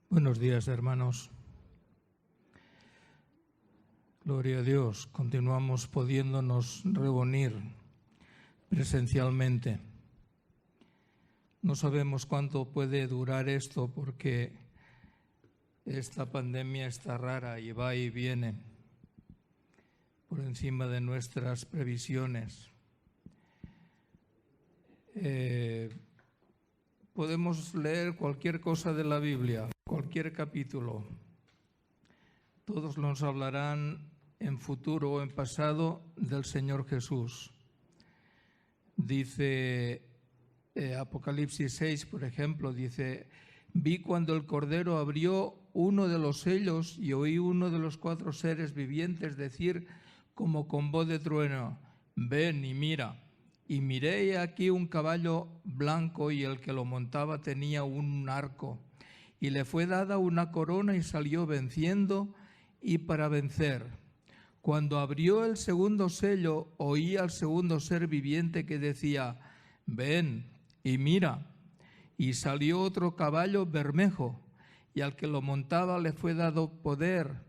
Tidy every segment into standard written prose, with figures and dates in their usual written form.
Buenos días, hermanos. Gloria a Dios, continuamos pudiéndonos reunir presencialmente. No sabemos cuánto puede durar esto porque esta pandemia está rara y va y viene por encima de nuestras previsiones. Podemos leer cualquier cosa de la Biblia, cualquier capítulo. Todos nos hablarán en futuro o en pasado del Señor Jesús. Dice Apocalipsis 6, por ejemplo, dice: vi cuando el Cordero abrió uno de los sellos y oí uno de los 4 seres vivientes decir como con voz de trueno: ven y mira. Y miré, y aquí un caballo blanco, y el que lo montaba tenía un arco, y le fue dada una corona, y salió venciendo y para vencer. Cuando abrió el segundo sello, oí al segundo ser viviente que decía: ven y mira. Y salió otro caballo bermejo, y al que lo montaba le fue dado poder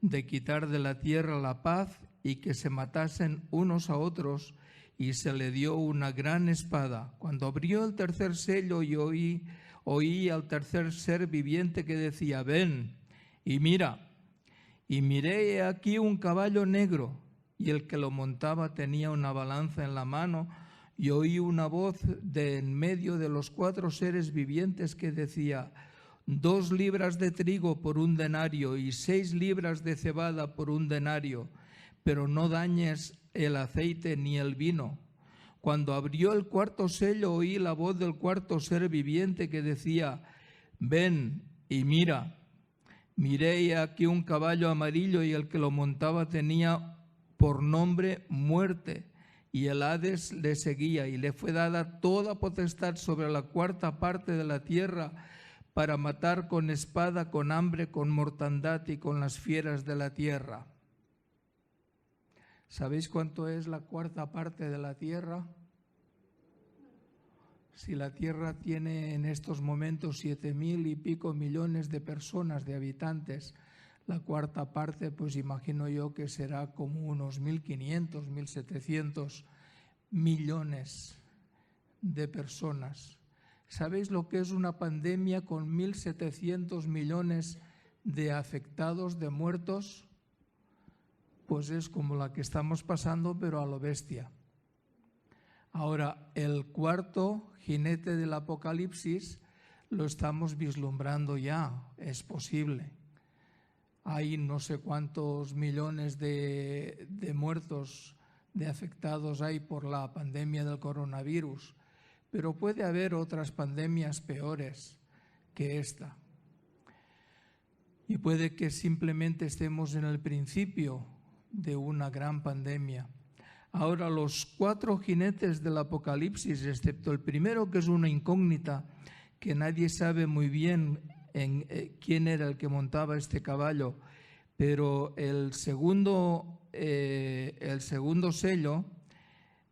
de quitar de la tierra la paz y que se matasen unos a otros, y se le dio una gran espada. Cuando abrió el tercer sello, y oí al tercer ser viviente que decía: ven y mira. Y miré, aquí un caballo negro, y el que lo montaba tenía una balanza en la mano, y oí una voz de en medio de los 4 seres vivientes que decía: 2 libras de trigo por 1 denario, y 6 libras de cebada por 1 denario, pero no dañes el aceite ni el vino. Cuando abrió el cuarto sello, oí la voz del cuarto ser viviente que decía: ven y mira. Miré, y aquí un caballo amarillo, y el que lo montaba tenía por nombre Muerte, y el Hades le seguía, y le fue dada toda potestad sobre la 4ª parte de la tierra, para matar con espada, con hambre, con mortandad y con las fieras de la tierra. ¿Sabéis cuánto es la 4ª parte de la tierra? Si la tierra tiene en estos momentos 7.000 y pico millones de personas, de habitantes, la 4ª parte, pues imagino yo que será como unos 1.500, 1.700 millones de personas. ¿Sabéis lo que es una pandemia con 1.700 millones de afectados, de muertos? Pues es como la que estamos pasando, pero a lo bestia. Ahora, el cuarto jinete del Apocalipsis lo estamos vislumbrando ya, es posible. Hay no sé cuántos millones de muertos, de afectados hay por la pandemia del coronavirus, pero puede haber otras pandemias peores que esta. Y puede que simplemente estemos en el principio de una gran pandemia. Ahora, los 4 jinetes del Apocalipsis, excepto el primero, que es una incógnita, que nadie sabe muy bien quién era el que montaba este caballo, pero el segundo sello,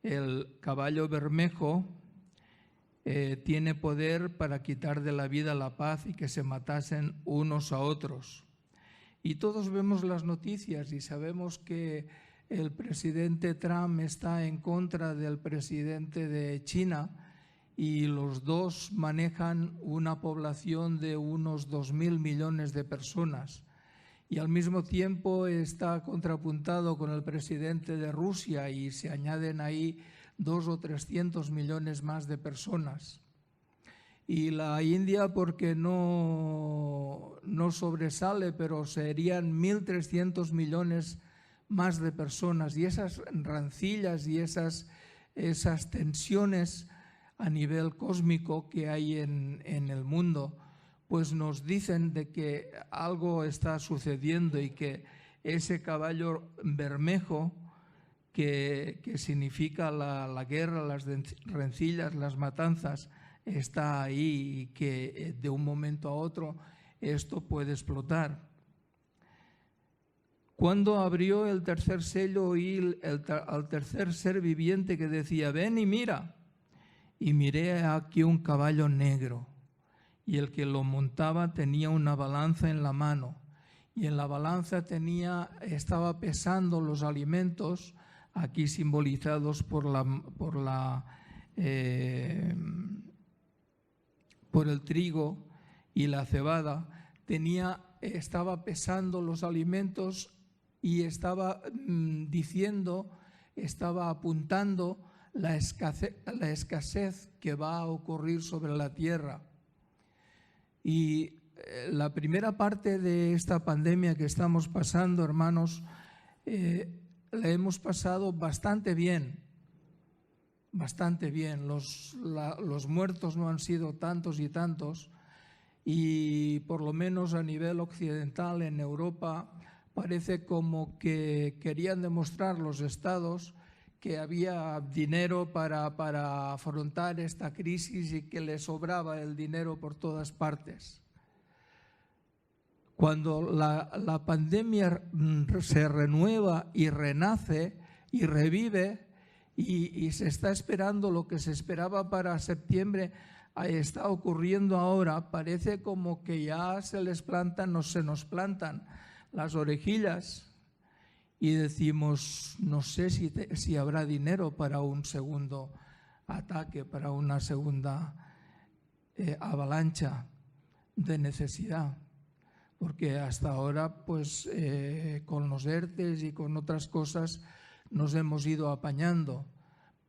el caballo bermejo, tiene poder para quitar de la vida la paz y que se matasen unos a otros. Y todos vemos las noticias y sabemos que el presidente Trump está en contra del presidente de China, y los dos manejan una población de unos 2.000 millones de personas. Y al mismo tiempo está contrapuntado con el presidente de Rusia, y se añaden ahí 200 o 300 millones más de personas. Y la India, porque no sobresale, pero serían 1.300 millones más de personas, y esas rancillas y esas tensiones a nivel cósmico que hay en el mundo, pues nos dicen de que algo está sucediendo, y que ese caballo bermejo, que significa la guerra, las rencillas, las matanzas, está ahí, y que de un momento a otro esto puede explotar. Cuando abrió el tercer sello, oí al tercer ser viviente que decía: ven y mira. Y miré aquí un caballo negro, y el que lo montaba tenía una balanza en la mano, y en la balanza estaba pesando los alimentos, aquí simbolizados por el trigo y la cebada. Estaba pesando los alimentos y estaba estaba apuntando la escasez que va a ocurrir sobre la tierra. Y la primera parte de esta pandemia que estamos pasando, hermanos, la hemos pasado bastante bien. Bastante bien. Los muertos no han sido tantos y tantos, y por lo menos a nivel occidental, en Europa, parece como que querían demostrar los estados que había dinero para afrontar esta crisis y que les sobraba el dinero por todas partes. Cuando la pandemia se renueva y renace y revive, y se está esperando lo que se esperaba para septiembre, está ocurriendo ahora. Parece como que ya se nos plantan las orejillas y decimos, no sé si habrá dinero para un segundo ataque, para una segunda avalancha de necesidad, porque hasta ahora pues con los ERTEs y con otras cosas nos hemos ido apañando.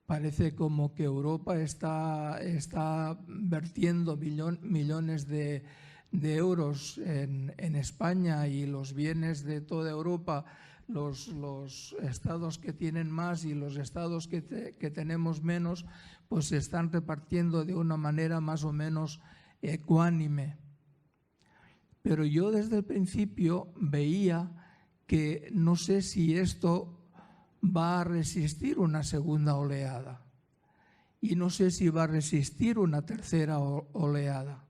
Parece como que Europa está vertiendo millones de euros en España, y los bienes de toda Europa, los estados que tienen más y los estados que tenemos menos, pues se están repartiendo de una manera más o menos ecuánime. Pero yo desde el principio veía que no sé si esto va a resistir una segunda oleada, y no sé si va a resistir una tercera oleada.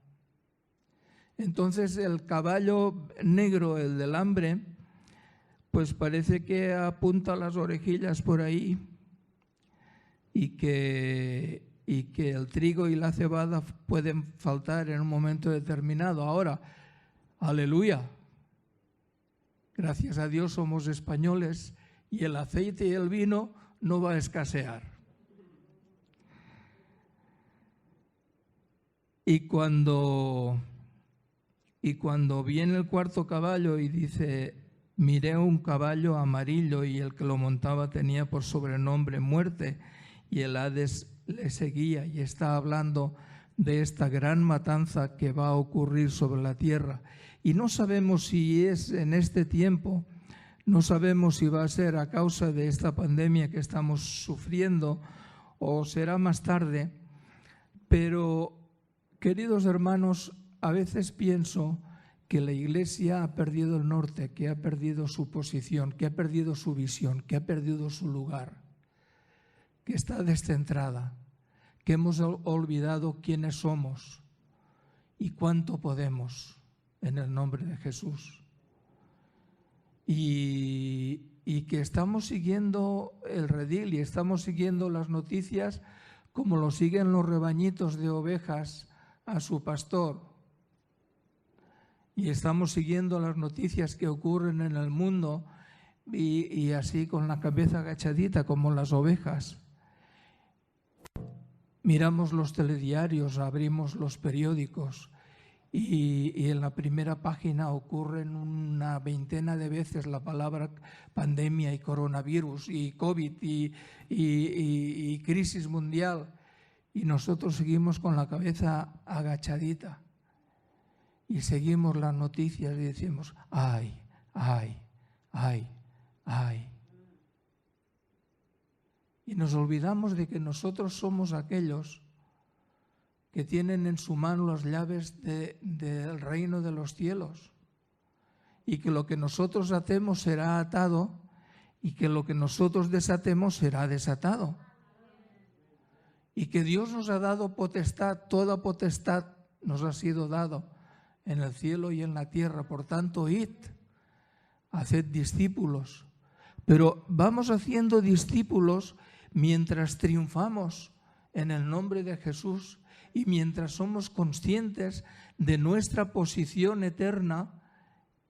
Entonces el caballo negro, el del hambre, pues parece que apunta las orejillas por ahí, y que el trigo y la cebada pueden faltar en un momento determinado. Ahora, aleluya, gracias a Dios somos españoles, y el aceite y el vino no va a escasear. Y cuando viene el cuarto caballo y dice, miré un caballo amarillo, y el que lo montaba tenía por sobrenombre Muerte, y el Hades le seguía, y está hablando de esta gran matanza que va a ocurrir sobre la tierra. Y no sabemos si es en este tiempo, no sabemos si va a ser a causa de esta pandemia que estamos sufriendo o será más tarde, pero, queridos hermanos, a veces pienso que la Iglesia ha perdido el norte, que ha perdido su posición, que ha perdido su visión, que ha perdido su lugar, que está descentrada, que hemos olvidado quiénes somos y cuánto podemos en el nombre de Jesús. Y que estamos siguiendo el redil y estamos siguiendo las noticias como lo siguen los rebañitos de ovejas a su pastor. Y estamos siguiendo las noticias que ocurren en el mundo y así con la cabeza agachadita como las ovejas. Miramos los telediarios, abrimos los periódicos, y en la primera página ocurren una veintena de veces la palabra pandemia y coronavirus y COVID y crisis mundial, y nosotros seguimos con la cabeza agachadita y seguimos las noticias y decimos, ay, ay, ay, ay. Y nos olvidamos de que nosotros somos aquellos que tienen en su mano las llaves del reino de los cielos, y que lo que nosotros atemos será atado, y que lo que nosotros desatemos será desatado. Y que Dios nos ha dado potestad, toda potestad nos ha sido dado en el cielo y en la tierra. Por tanto, id, haced discípulos. Pero vamos haciendo discípulos mientras triunfamos en el nombre de Jesús, y mientras somos conscientes de nuestra posición eterna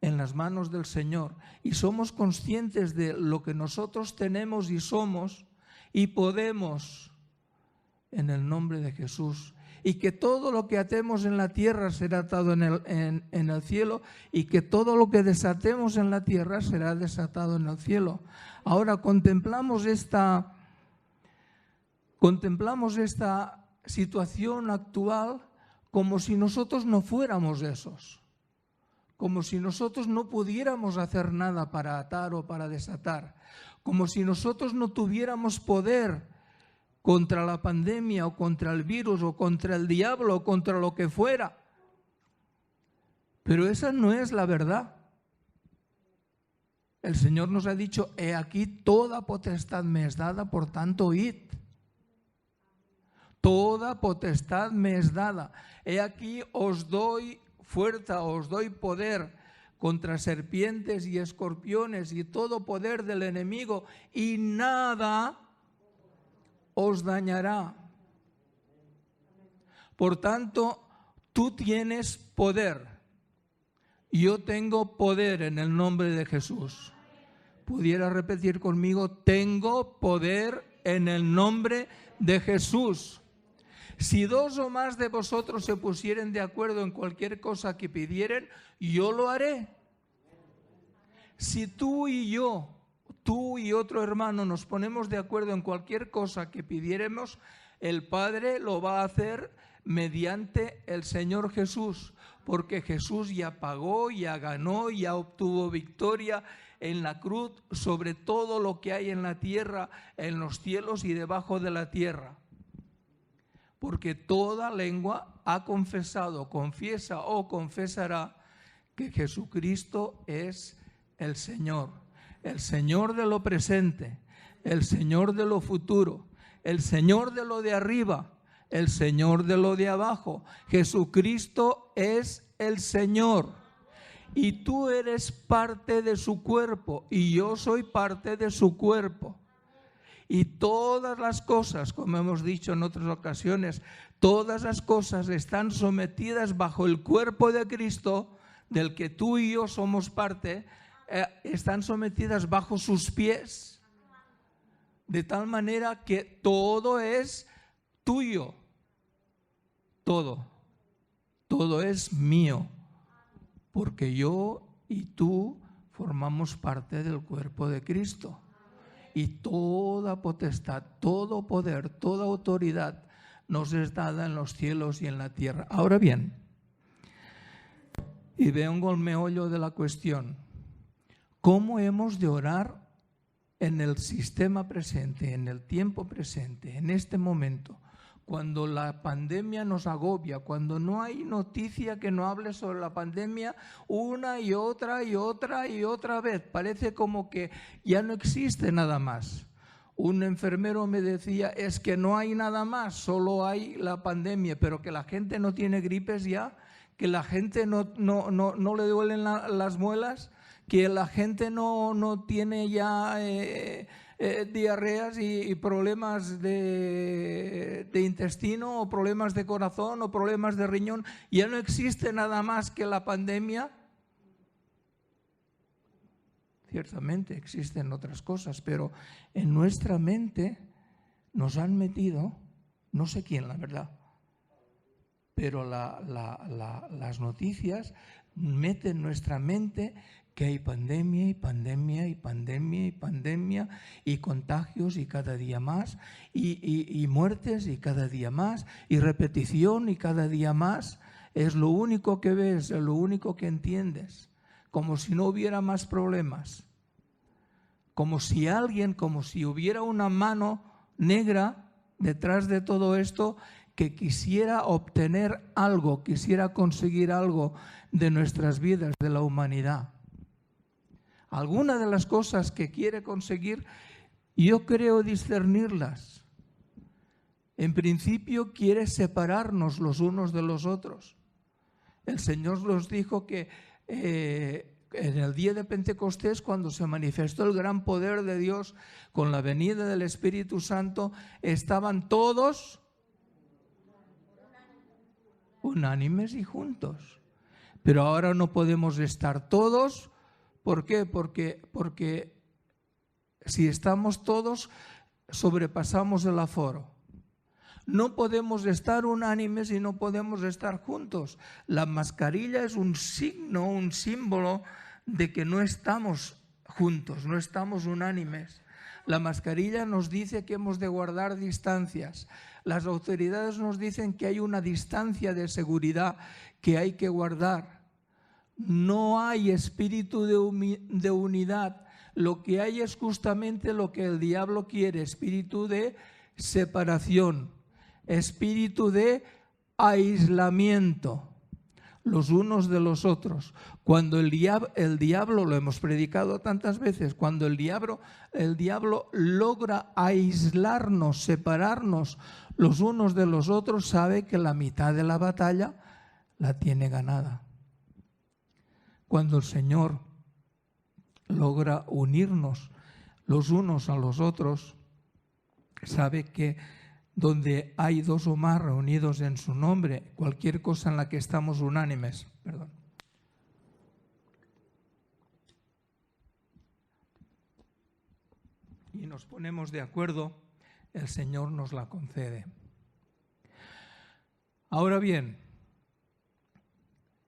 en las manos del Señor y somos conscientes de lo que nosotros tenemos y somos y podemos en el nombre de Jesús, y que todo lo que atemos en la tierra será atado en el cielo, y que todo lo que desatemos en la tierra será desatado en el cielo. Ahora contemplamos esta situación actual como si nosotros no fuéramos esos, como si nosotros no pudiéramos hacer nada para atar o para desatar, como si nosotros no tuviéramos poder contra la pandemia o contra el virus o contra el diablo o contra lo que fuera. Pero esa no es la verdad. El Señor nos ha dicho: he aquí toda potestad me es dada, por tanto id. Toda potestad me es dada. He aquí os doy fuerza, os doy poder contra serpientes y escorpiones y todo poder del enemigo, y nada os dañará. Por tanto, tú tienes poder. Yo tengo poder en el nombre de Jesús. ¿Pudiera repetir conmigo? Tengo poder en el nombre de Jesús. Si dos o más de vosotros se pusieren de acuerdo en cualquier cosa que pidieren, yo lo haré. Si tú y yo, tú y otro hermano nos ponemos de acuerdo en cualquier cosa que pidiéramos, el Padre lo va a hacer mediante el Señor Jesús, porque Jesús ya pagó, ya ganó, ya obtuvo victoria en la cruz sobre todo lo que hay en la tierra, en los cielos y debajo de la tierra. Porque toda lengua ha confesado, confiesa o confesará que Jesucristo es el Señor de lo presente, el Señor de lo futuro, el Señor de lo de arriba, el Señor de lo de abajo. Jesucristo es el Señor. Y tú eres parte de su cuerpo y yo soy parte de su cuerpo. Y todas las cosas, como hemos dicho en otras ocasiones, todas las cosas están sometidas bajo el cuerpo de Cristo, del que tú y yo somos parte, están sometidas bajo sus pies, de tal manera que todo es tuyo, todo es mío, porque yo y tú formamos parte del cuerpo de Cristo. Y toda potestad, todo poder, toda autoridad nos es dada en los cielos y en la tierra. Ahora bien, y vengo al meollo de la cuestión: ¿cómo hemos de orar en el sistema presente, en el tiempo presente, en este momento? Cuando la pandemia nos agobia, cuando no hay noticia que no hable sobre la pandemia una y otra y otra y otra vez. Parece como que ya no existe nada más. Un enfermero me decía: es que no hay nada más, solo hay la pandemia, pero que la gente no tiene gripes ya, que la gente no le duelen las muelas, que la gente no tiene ya diarreas y problemas de intestino o problemas de corazón o problemas de riñón. Ya no existe nada más que la pandemia. Ciertamente existen otras cosas, pero en nuestra mente nos han metido, no sé quién la verdad, pero las noticias meten en nuestra mente que hay pandemia y pandemia y pandemia y pandemia y contagios y cada día más y muertes y cada día más y repetición y cada día más. Es lo único que ves, es lo único que entiendes, como si no hubiera más problemas, como si hubiera una mano negra detrás de todo esto que quisiera obtener algo, quisiera conseguir algo de nuestras vidas, de la humanidad. Alguna de las cosas que quiere conseguir, yo creo discernirlas. En principio quiere separarnos los unos de los otros. El Señor nos dijo que en el día de Pentecostés, cuando se manifestó el gran poder de Dios con la venida del Espíritu Santo, estaban todos unánimes y juntos. Pero ahora no podemos estar todos. ¿Por qué? Porque si estamos todos, sobrepasamos el aforo. No podemos estar unánimes y no podemos estar juntos. La mascarilla es un signo, un símbolo de que no estamos juntos, no estamos unánimes. La mascarilla nos dice que hemos de guardar distancias. Las autoridades nos dicen que hay una distancia de seguridad que hay que guardar. No hay espíritu de unidad. Lo que hay es justamente lo que el diablo quiere, espíritu de separación, espíritu de aislamiento los unos de los otros. Cuando el diablo, lo hemos predicado tantas veces, cuando el diablo logra aislarnos, separarnos los unos de los otros, sabe que la mitad de la batalla la tiene ganada. Cuando el Señor logra unirnos los unos a los otros, sabe que donde hay dos o más reunidos en su nombre, cualquier cosa en la que estamos unánimes, y nos ponemos de acuerdo, el Señor nos la concede. Ahora bien,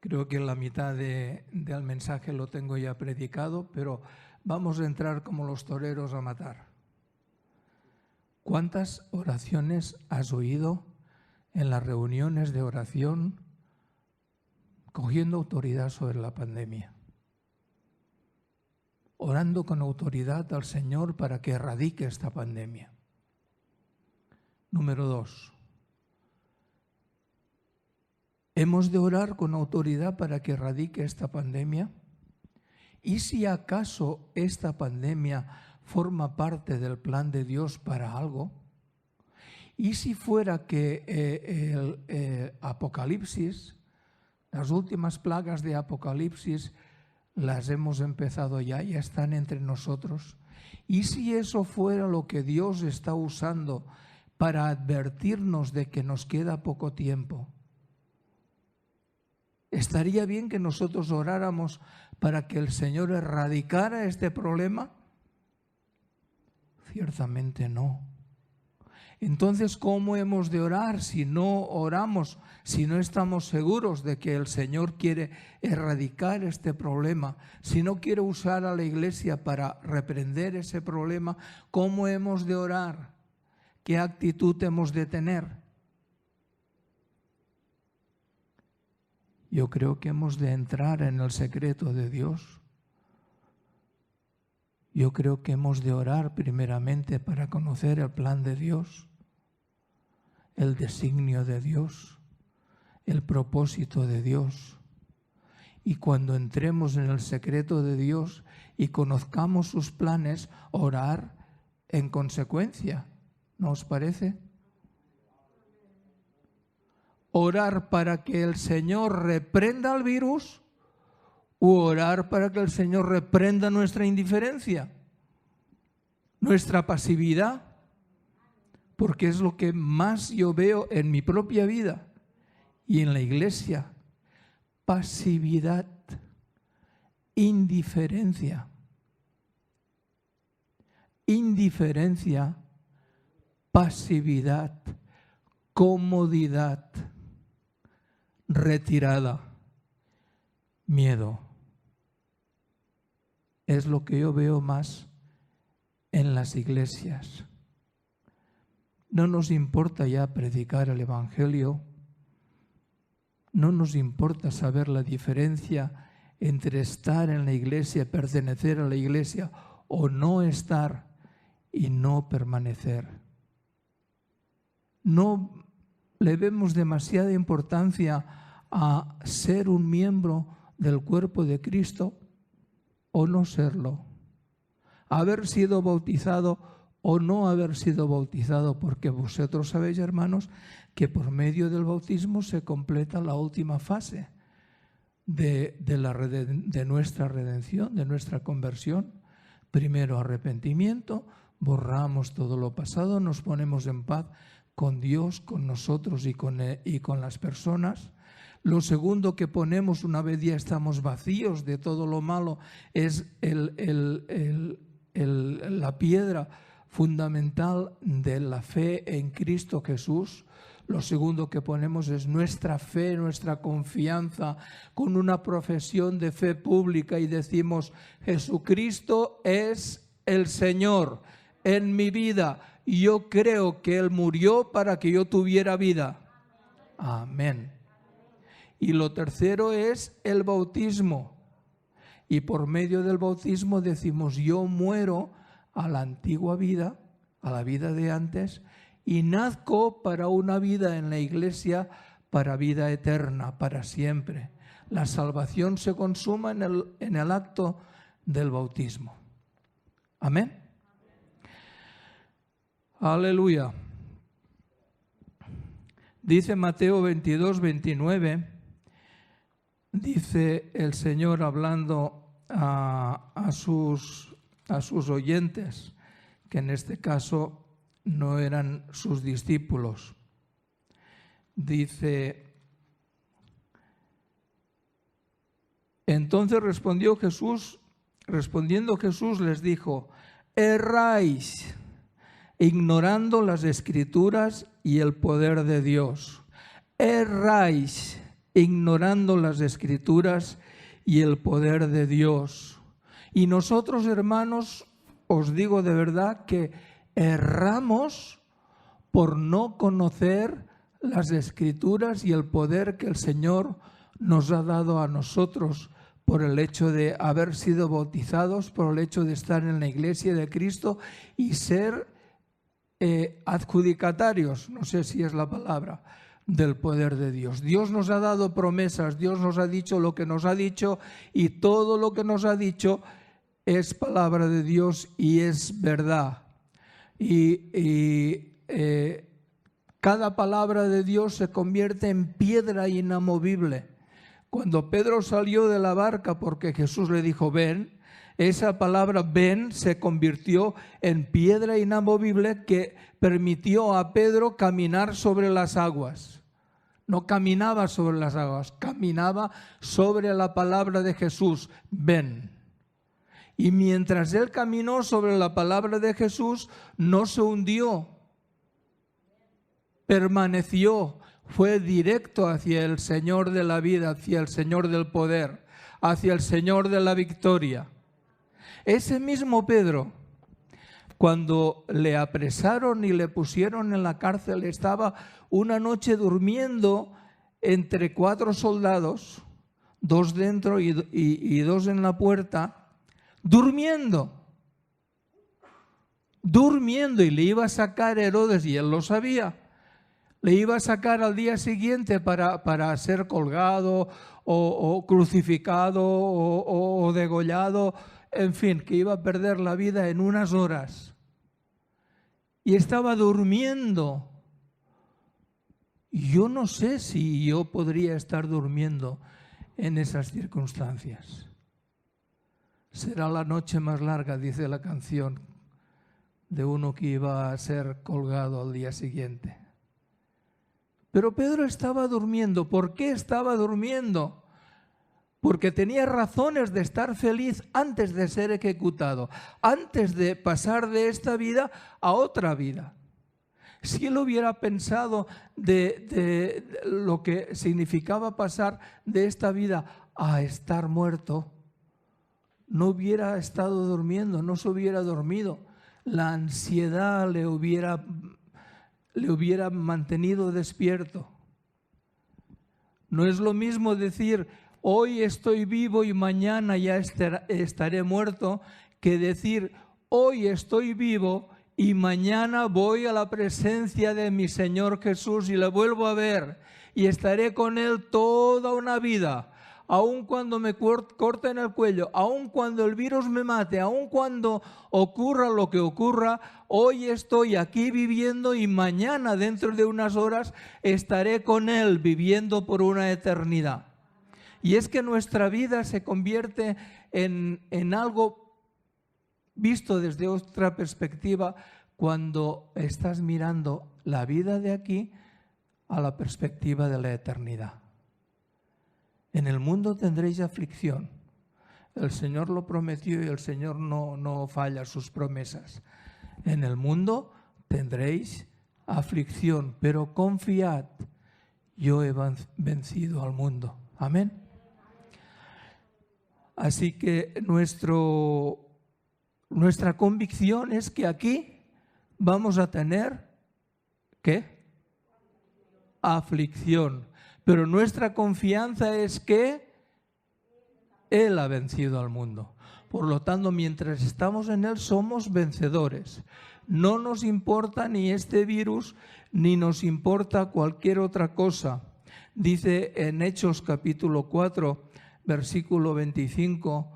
creo que la mitad del mensaje lo tengo ya predicado, pero vamos a entrar como los toreros a matar. ¿Cuántas oraciones has oído en las reuniones de oración cogiendo autoridad sobre la pandemia? Orando con autoridad al Señor para que erradique esta pandemia. Número 2. ¿Hemos de orar con autoridad para que erradique esta pandemia? ¿Y si acaso esta pandemia forma parte del plan de Dios para algo? ¿Y si fuera que el Apocalipsis, las últimas plagas de Apocalipsis, las hemos empezado ya están entre nosotros? ¿Y si eso fuera lo que Dios está usando para advertirnos de que nos queda poco tiempo? ¿Estaría bien que nosotros oráramos para que el Señor erradicara este problema? Ciertamente no. Entonces, ¿cómo hemos de orar si no oramos, si no estamos seguros de que el Señor quiere erradicar este problema? Si no quiere usar a la Iglesia para reprender ese problema, ¿cómo hemos de orar? ¿Qué actitud hemos de tener? Yo creo que hemos de entrar en el secreto de Dios. Yo creo que hemos de orar primeramente para conocer el plan de Dios, el designio de Dios, el propósito de Dios. Y cuando entremos en el secreto de Dios y conozcamos sus planes, orar en consecuencia. ¿No os parece? ¿Orar para que el Señor reprenda al virus u orar para que el Señor reprenda nuestra indiferencia, nuestra pasividad? Porque es lo que más yo veo en mi propia vida y en la Iglesia. Pasividad, indiferencia. Indiferencia, pasividad, comodidad, retirada, miedo. Es lo que yo veo más en las iglesias. No nos importa ya predicar el Evangelio, no nos importa saber la diferencia entre estar en la iglesia, pertenecer a la iglesia, o no estar y no permanecer. No le vemos demasiada importancia a ser un miembro del cuerpo de Cristo o no serlo, haber sido bautizado o no haber sido bautizado, porque vosotros sabéis, hermanos, que por medio del bautismo se completa la última fase de nuestra redención, de nuestra conversión. Primero arrepentimiento, borramos todo lo pasado, nos ponemos en paz con Dios, con nosotros y con las personas. Lo segundo que ponemos una vez ya estamos vacíos de todo lo malo es la piedra fundamental de la fe en Cristo Jesús. Lo segundo que ponemos es nuestra fe, nuestra confianza, con una profesión de fe pública y decimos: Jesucristo es el Señor en mi vida. Y yo creo que Él murió para que yo tuviera vida. Amén. Y lo tercero es el bautismo. Y por medio del bautismo decimos: yo muero a la antigua vida, a la vida de antes, y nazco para una vida en la iglesia, para vida eterna, para siempre. La salvación se consuma en el acto del bautismo. Amén. Aleluya. Dice Mateo 22, 29, dice el Señor hablando a sus oyentes, que en este caso no eran sus discípulos. Dice: entonces respondiendo Jesús les dijo: erráis, ignorando las Escrituras y el poder de Dios. Erráis, ignorando las Escrituras y el poder de Dios. Y nosotros, hermanos, os digo de verdad que erramos por no conocer las Escrituras y el poder que el Señor nos ha dado a nosotros por el hecho de haber sido bautizados, por el hecho de estar en la iglesia de Cristo y ser adjudicatarios, no sé si es la palabra, del poder de Dios. Dios nos ha dado promesas, Dios nos ha dicho lo que nos ha dicho, y todo lo que nos ha dicho es palabra de Dios y es verdad. Y cada palabra de Dios se convierte en piedra inamovible. Cuando Pedro salió de la barca porque Jesús le dijo ven, esa palabra ven se convirtió en piedra inamovible que permitió a Pedro caminar sobre las aguas. No caminaba sobre las aguas, caminaba sobre la palabra de Jesús, ven. Y mientras él caminó sobre la palabra de Jesús, no se hundió, permaneció, fue directo hacia el Señor de la vida, hacia el Señor del poder, hacia el Señor de la victoria. Ese mismo Pedro, cuando le apresaron y le pusieron en la cárcel, estaba una noche durmiendo entre 4 soldados, 2 dentro y 2 en la puerta, durmiendo, y le iba a sacar Herodes, y él lo sabía, le iba a sacar al día siguiente para ser colgado o crucificado o degollado, en fin, que iba a perder la vida en unas horas. Y estaba durmiendo. Yo no sé si yo podría estar durmiendo en esas circunstancias. Será la noche más larga, dice la canción, de uno que iba a ser colgado al día siguiente. Pero Pedro estaba durmiendo. ¿Por qué estaba durmiendo? Porque tenía razones de estar feliz antes de ser ejecutado, antes de pasar de esta vida a otra vida. Si él hubiera pensado de lo que significaba pasar de esta vida a estar muerto, no hubiera estado durmiendo, no se hubiera dormido. La ansiedad le hubiera mantenido despierto. No es lo mismo decir hoy estoy vivo y mañana ya estaré muerto, que decir hoy estoy vivo y mañana voy a la presencia de mi Señor Jesús y le vuelvo a ver y estaré con Él toda una vida. Aun cuando me corten el cuello, aun cuando el virus me mate, aun cuando ocurra lo que ocurra, hoy estoy aquí viviendo y mañana, dentro de unas horas, estaré con Él viviendo por una eternidad. Y es que nuestra vida se convierte en algo visto desde otra perspectiva cuando estás mirando la vida de aquí a la perspectiva de la eternidad. En el mundo tendréis aflicción. El Señor lo prometió y el Señor no falla sus promesas. En el mundo tendréis aflicción, pero confiad, yo he vencido al mundo. Amén. Así que nuestra convicción es que aquí vamos a tener, ¿qué? Aflicción. Pero nuestra confianza es que Él ha vencido al mundo. Por lo tanto, mientras estamos en Él, somos vencedores. No nos importa ni este virus, ni nos importa cualquier otra cosa. Dice en Hechos capítulo 4, versículo 25,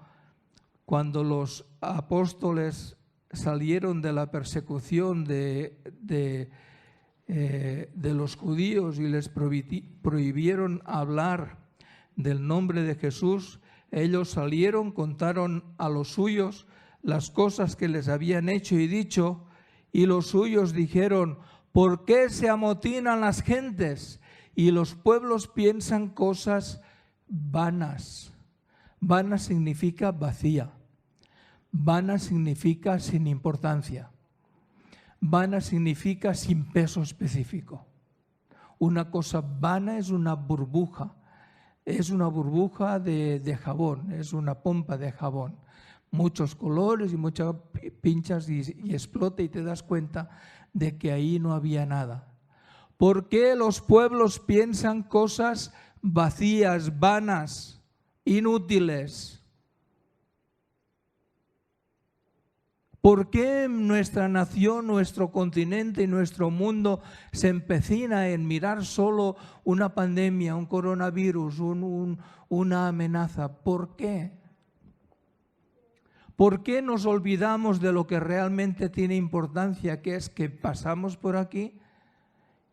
cuando los apóstoles salieron de la persecución de los judíos y les prohibieron hablar del nombre de Jesús, ellos salieron, contaron a los suyos las cosas que les habían hecho y dicho, y los suyos dijeron: ¿por qué se amotinan las gentes y los pueblos piensan cosas vanas? Vana significa vacía. Vana significa sin importancia. Vana significa sin peso específico. Una cosa vana es una burbuja. Es una burbuja de jabón, es una pompa de jabón. Muchos colores y muchas pinchas y explota y te das cuenta de que ahí no había nada. ¿Por qué los pueblos piensan cosas vacías, vanas, inútiles? ¿Por qué nuestra nación, nuestro continente y nuestro mundo se empecina en mirar solo una pandemia, un coronavirus, una amenaza? ¿Por qué? ¿Por qué nos olvidamos de lo que realmente tiene importancia, que es que pasamos por aquí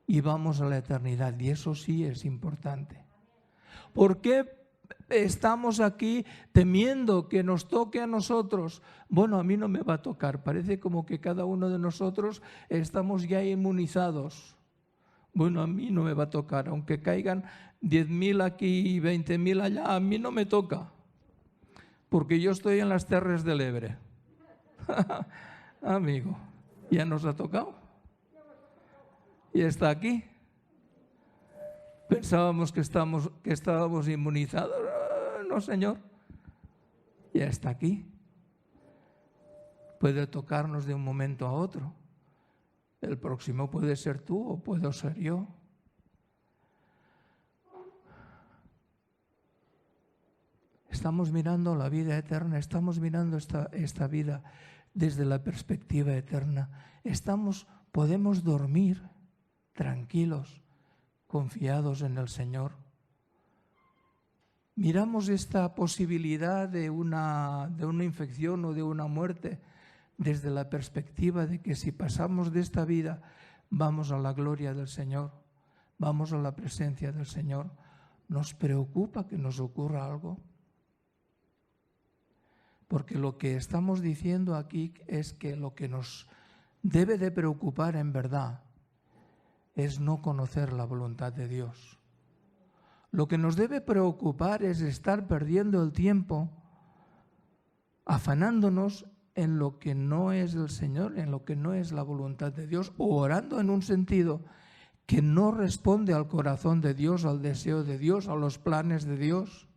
y vamos a la eternidad? Y eso sí es importante. ¿Por qué estamos aquí temiendo que nos toque a nosotros? Bueno, a mí no me va a tocar. Parece como que cada uno de nosotros estamos ya inmunizados. Bueno, a mí no me va a tocar. Aunque caigan 10.000 aquí y 20.000 allá, a mí no me toca. Porque yo estoy en las Terres del Ebre. Amigo, ¿ya nos ha tocado? ¿Y está aquí? Pensábamos que estábamos inmunizados. No, Señor. Ya está aquí. Puede tocarnos de un momento a otro. El próximo puede ser tú o puedo ser yo. Estamos mirando la vida eterna, estamos mirando esta vida desde la perspectiva eterna. Podemos dormir tranquilos, confiados en el Señor. Miramos esta posibilidad de una infección o de una muerte desde la perspectiva de que si pasamos de esta vida vamos a la gloria del Señor, vamos a la presencia del Señor. ¿Nos preocupa que nos ocurra algo? Porque lo que estamos diciendo aquí es que lo que nos debe de preocupar en verdad es no conocer la voluntad de Dios. Lo que nos debe preocupar es estar perdiendo el tiempo afanándonos en lo que no es el Señor, en lo que no es la voluntad de Dios, o orando en un sentido que no responde al corazón de Dios, al deseo de Dios, a los planes de Dios.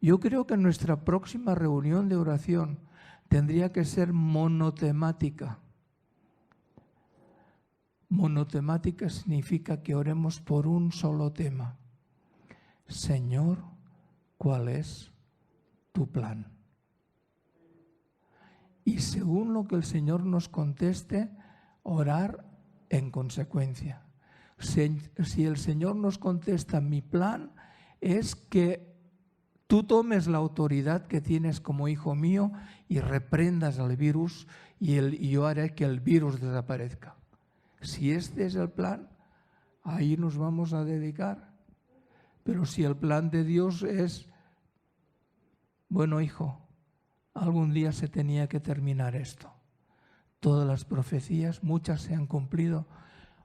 Yo creo que nuestra próxima reunión de oración tendría que ser monotemática. Monotemática significa que oremos por un solo tema. Señor, ¿cuál es tu plan? Y según lo que el Señor nos conteste, orar en consecuencia. Si el Señor nos contesta, mi plan es que tú tomes la autoridad que tienes como hijo mío y reprendas al virus y yo haré que el virus desaparezca. Si este es el plan, ahí nos vamos a dedicar. Pero si el plan de Dios es, bueno, hijo, algún día se tenía que terminar esto. Todas las profecías, muchas se han cumplido,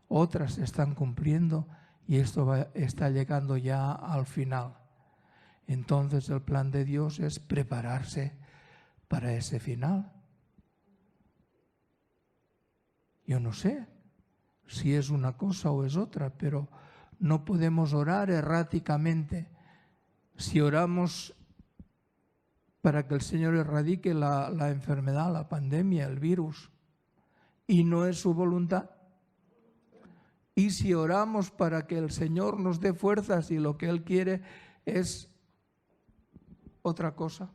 otras se están cumpliendo y esto está llegando ya al final. Entonces el plan de Dios es prepararse para ese final. Yo no sé si es una cosa o es otra, pero no podemos orar erráticamente. Si oramos para que el Señor erradique la enfermedad, la pandemia, el virus, y no es su voluntad, y si oramos para que el Señor nos dé fuerzas y lo que Él quiere es otra cosa,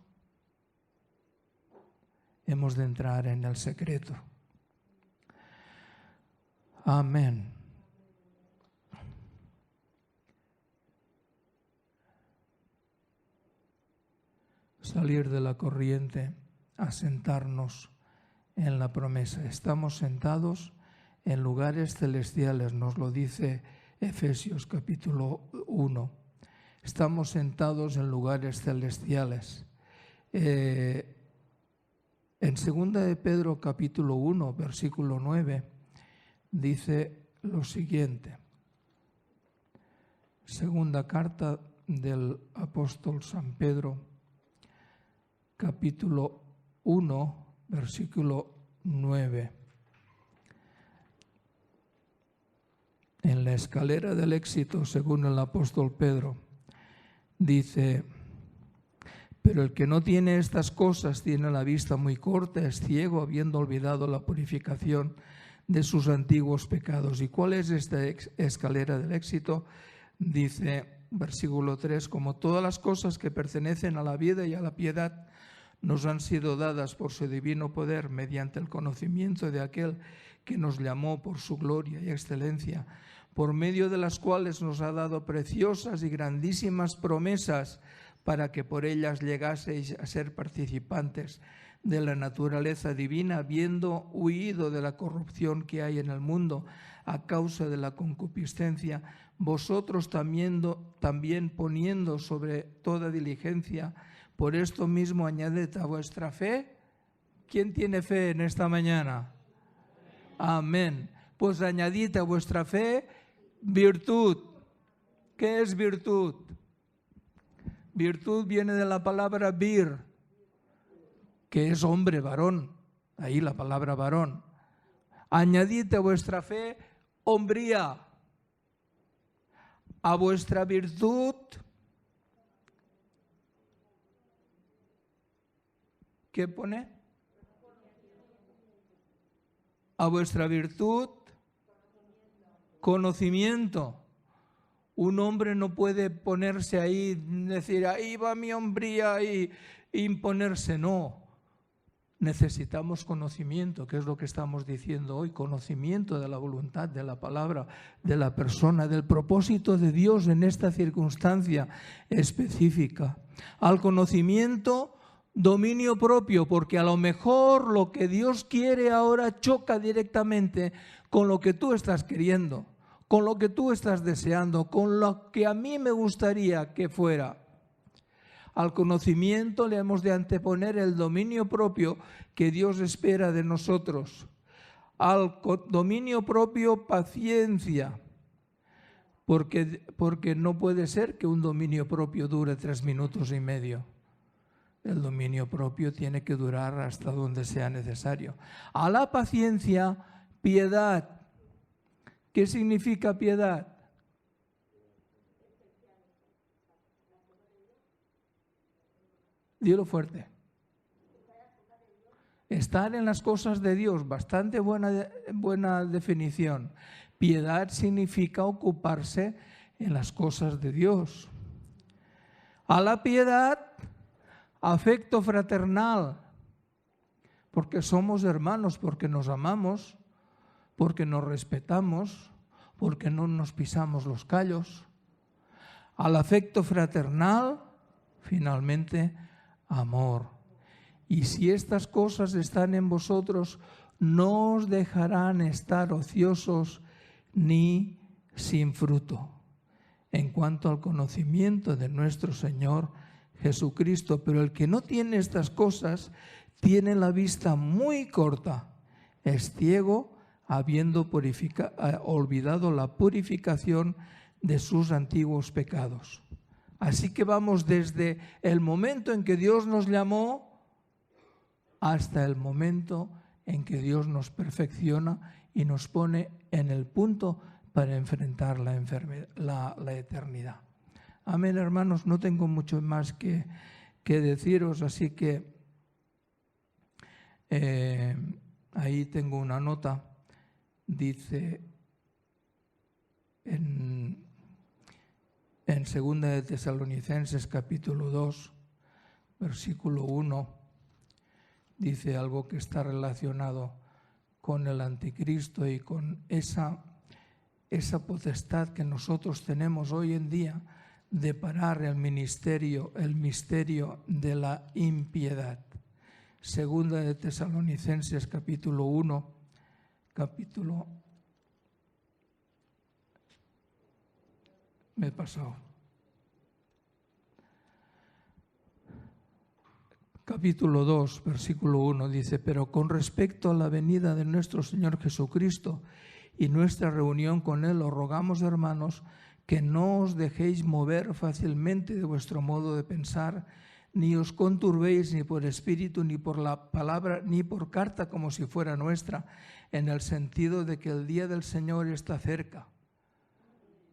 hemos de entrar en el secreto. Amén. Salir de la corriente, asentarnos en la promesa. Estamos sentados en lugares celestiales, nos lo dice Efesios capítulo 1. Estamos sentados en lugares celestiales. En 2 de Pedro capítulo 1, versículo 9, dice lo siguiente. Segunda carta del apóstol San Pedro, capítulo 1, versículo 9. En la escalera del éxito, según el apóstol Pedro, dice: pero el que no tiene estas cosas tiene la vista muy corta, es ciego, habiendo olvidado la purificación de sus antiguos pecados. ¿Y cuál es esta escalera del éxito? Dice, versículo 3, como todas las cosas que pertenecen a la vida y a la piedad nos han sido dadas por su divino poder mediante el conocimiento de aquel que nos llamó por su gloria y excelencia, por medio de las cuales nos ha dado preciosas y grandísimas promesas para que por ellas llegaseis a ser participantes de la naturaleza divina, habiendo huido de la corrupción que hay en el mundo a causa de la concupiscencia, vosotros también poniendo sobre toda diligencia, por esto mismo añadid a vuestra fe. ¿Quién tiene fe en esta mañana? Amén. Pues añadid a vuestra fe virtud. ¿Qué es virtud? Virtud viene de la palabra vir, que es hombre, varón. Ahí la palabra varón. Añadid a vuestra fe hombría. A vuestra virtud, ¿qué pone? A vuestra virtud, conocimiento. Un hombre no puede ponerse ahí, decir, ahí va mi hombría y imponerse, no. Necesitamos conocimiento, que es lo que estamos diciendo hoy, conocimiento de la voluntad, de la palabra, de la persona, del propósito de Dios en esta circunstancia específica. Al conocimiento, dominio propio, porque a lo mejor lo que Dios quiere ahora choca directamente con lo que tú estás queriendo, con lo que tú estás deseando, con lo que a mí me gustaría que fuera. Al conocimiento le hemos de anteponer el dominio propio que Dios espera de nosotros. Al dominio propio, paciencia, porque no puede ser que un dominio propio dure 3 minutos y medio. El dominio propio tiene que durar hasta donde sea necesario. A la paciencia, piedad. ¿Qué significa piedad? Dilo fuerte. Estar en las cosas de Dios, bastante buena definición. Piedad significa ocuparse en las cosas de Dios. A la piedad, afecto fraternal, porque somos hermanos, porque nos amamos, porque nos respetamos, porque no nos pisamos los callos. Al afecto fraternal, finalmente, amor. Y si estas cosas están en vosotros, no os dejarán estar ociosos ni sin fruto. En cuanto al conocimiento de nuestro Señor Jesucristo, pero el que no tiene estas cosas tiene la vista muy corta, es ciego, habiendo olvidado la purificación de sus antiguos pecados. Así que vamos desde el momento en que Dios nos llamó hasta el momento en que Dios nos perfecciona y nos pone en el punto para enfrentar la eternidad. Amén, hermanos, no tengo mucho más que deciros, así que ahí tengo una nota, dice en 2 de Tesalonicenses capítulo 2, versículo 1, dice algo que está relacionado con el anticristo y con esa potestad que nosotros tenemos hoy en día de parar el misterio de la impiedad. 2 de Tesalonicenses capítulo 1, me he pasado. Capítulo 2, versículo 1 dice: pero con respecto a la venida de nuestro Señor Jesucristo y nuestra reunión con Él, os rogamos, hermanos, que no os dejéis mover fácilmente de vuestro modo de pensar, ni os conturbéis ni por espíritu, ni por la palabra, ni por carta como si fuera nuestra, en el sentido de que el día del Señor está cerca.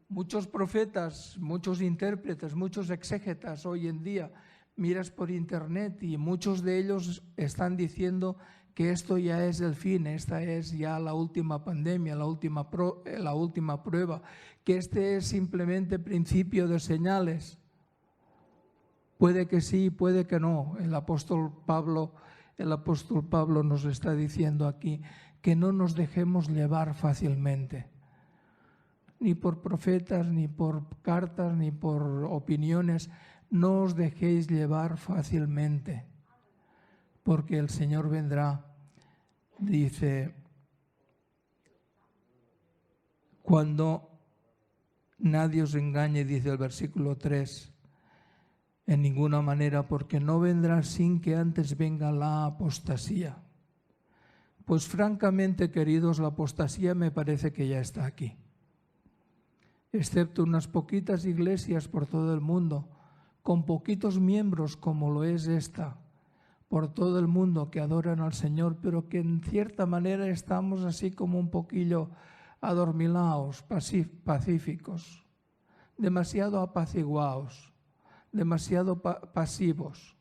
Muchos profetas, muchos intérpretes, muchos exégetas hoy en día, miras por internet y muchos de ellos están diciendo que esto ya es el fin, esta es ya la última pandemia, la última prueba, que este es simplemente principio de señales. Puede que sí, puede que no. El apóstol Pablo nos está diciendo aquí que no nos dejemos llevar fácilmente, ni por profetas, ni por cartas, ni por opiniones. No os dejéis llevar fácilmente, porque el Señor vendrá. Dice, cuando nadie os engañe, dice el versículo 3, en ninguna manera, porque no vendrá sin que antes venga la apostasía. Pues francamente, queridos, la apostasía me parece que ya está aquí. Excepto unas poquitas iglesias por todo el mundo, con poquitos miembros como lo es esta, por todo el mundo que adoran al Señor, pero que en cierta manera estamos así como un poquillo adormilados, pacíficos, demasiado apaciguados, demasiado pasivos.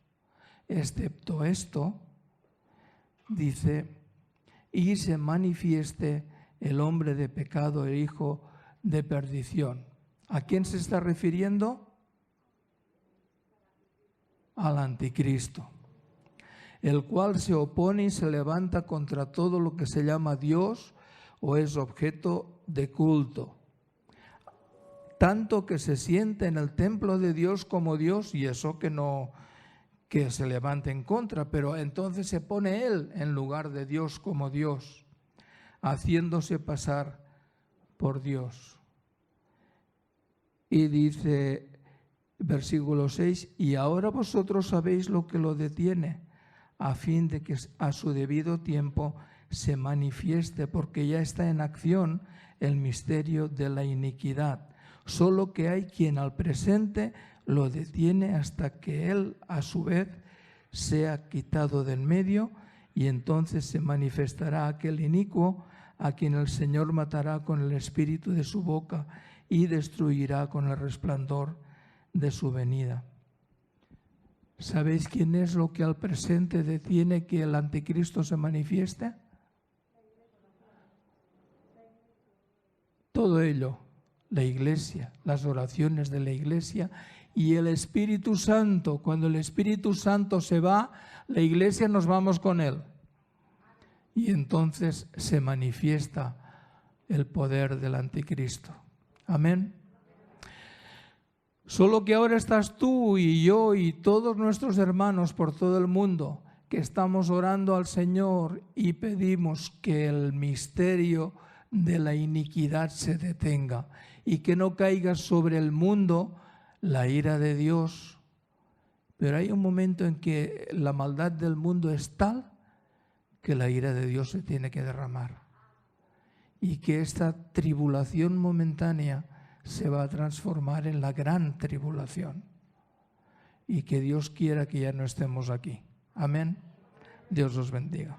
Excepto esto, dice, y se manifieste el hombre de pecado, el hijo de perdición. ¿A quién se está refiriendo? Al anticristo, el cual se opone y se levanta contra todo lo que se llama Dios o es objeto de culto, tanto que se siente en el templo de Dios como Dios, y eso que se levante en contra, pero entonces se pone él en lugar de Dios como Dios, haciéndose pasar por Dios. Y dice versículo 6, y ahora vosotros sabéis lo que lo detiene, a fin de que a su debido tiempo se manifieste, porque ya está en acción el misterio de la iniquidad. Solo que hay quien al presente lo detiene hasta que él a su vez sea quitado del medio, y entonces se manifestará aquel inicuo a quien el Señor matará con el espíritu de su boca y destruirá con el resplandor de su venida. ¿Sabéis quién es lo que al presente detiene que el anticristo se manifieste? Todo ello, la iglesia, las oraciones de la iglesia y el Espíritu Santo. Cuando el Espíritu Santo se va, la iglesia nos vamos con él. Y entonces se manifiesta el poder del anticristo. Amén. Solo que ahora estás tú y yo y todos nuestros hermanos por todo el mundo que estamos orando al Señor y pedimos que el misterio de la iniquidad se detenga y que no caiga sobre el mundo la ira de Dios. Pero hay un momento en que la maldad del mundo es tal que la ira de Dios se tiene que derramar y que esta tribulación momentánea se va a transformar en la gran tribulación. Y que Dios quiera que ya no estemos aquí. Amén. Dios los bendiga.